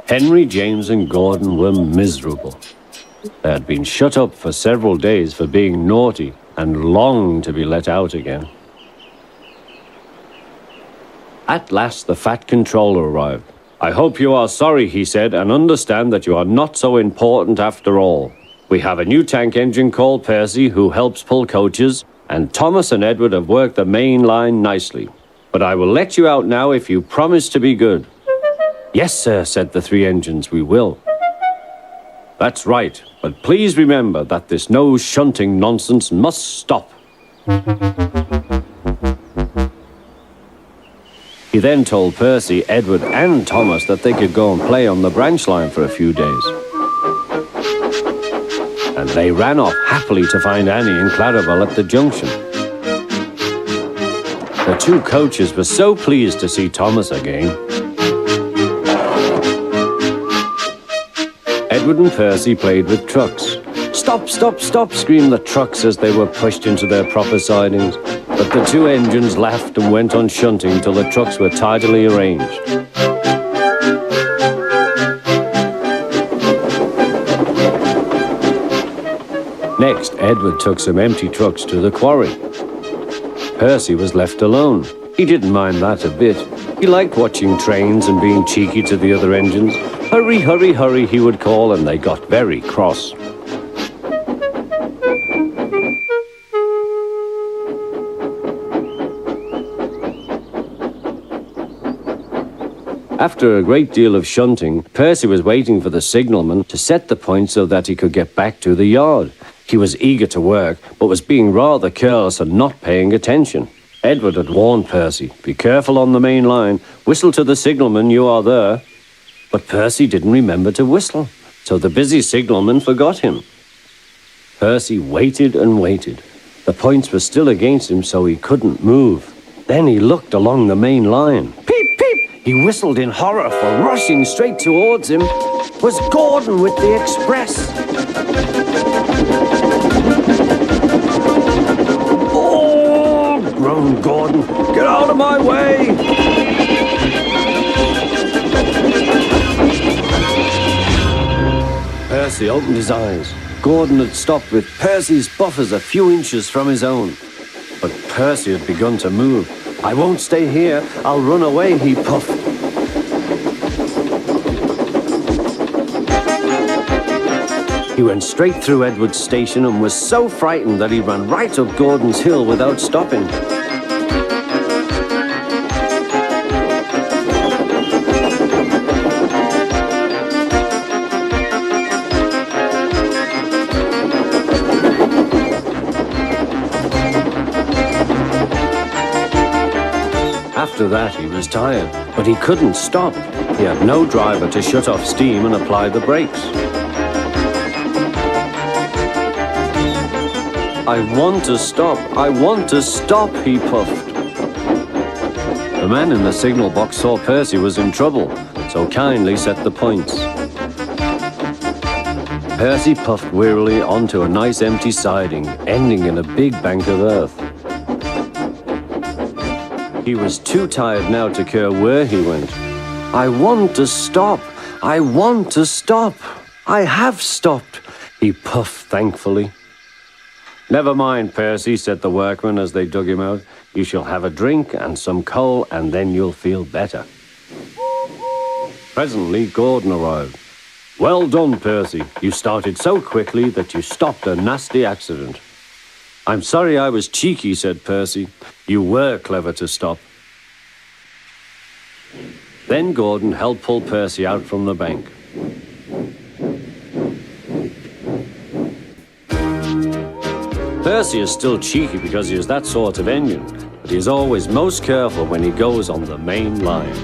Henry, James, and Gordon were miserable. They had been shut up for several days for being naughty and longed to be let out again. At last, the Fat Controller arrived. "I hope you are sorry," he said, "and understand that you are not so important after all. We have a new tank engine called Percy who helps pull coaches, and Thomas and Edward have worked the main line nicely. But I will let you out now if you promise to be good." "Yes, sir," said the three engines, "we will." "That's right, but please remember that this no shunting nonsense must stop." He then told Percy, Edward, and Thomas that they could go and play on the branch line for a few days. And they ran off happily to find Annie and Clarabelle at the junction. The two coaches were so pleased to see Thomas again. Edward and Percy played with trucks. "Stop, stop, stop," screamed the trucks as they were pushed into their proper sidings. But the two engines laughed and went on shunting till the trucks were tidily arranged. Next, Edward took some empty trucks to the quarry. Percy was left alone. He didn't mind that a bit. He liked watching trains and being cheeky to the other engines. "Hurry, hurry, hurry," he would call, and they got very cross. After a great deal of shunting, Percy was waiting for the signalman to set the point so that he could get back to the yard. He was eager to work, but was being rather careless and not paying attention. Edward had warned Percy, "Be careful on the main line. Whistle to the signalman you are there." But Percy didn't remember to whistle, so the busy signalman forgot him. Percy waited and waited. The points were still against him, so he couldn't move. Then he looked along the main line. Peep, peep! He whistled in horror, for rushing straight towards him was Gordon with the express. "Oh!" groaned Gordon. "Get out of my way!" Percy opened his eyes. Gordon had stopped with Percy's buffers a few inches from his own. But Percy had begun to move. "I won't stay here. I'll run away," he puffed. He went straight through Edward's station and was so frightened that he ran right up Gordon's hill without stopping. After that, he was tired, but he couldn't stop. He had no driver to shut off steam and apply the brakes. "I want to stop, I want to stop," he puffed. The man in the signal box saw Percy was in trouble, so kindly set the points. Percy puffed wearily onto a nice empty siding, ending in a big bank of earth. He was too tired now to care where he went. "I want to stop, I want to stop. I have stopped," he puffed thankfully. "Never mind, Percy," said the workman as they dug him out. "You shall have a drink and some coal, and then you'll feel better." Presently, Gordon arrived. "Well done, Percy. You started so quickly that you stopped a nasty accident." "I'm sorry I was cheeky," said Percy. "You were clever to stop." Then Gordon helped pull Percy out from the bank. Percy is still cheeky because he is that sort of engine, but he is always most careful when he goes on the main line.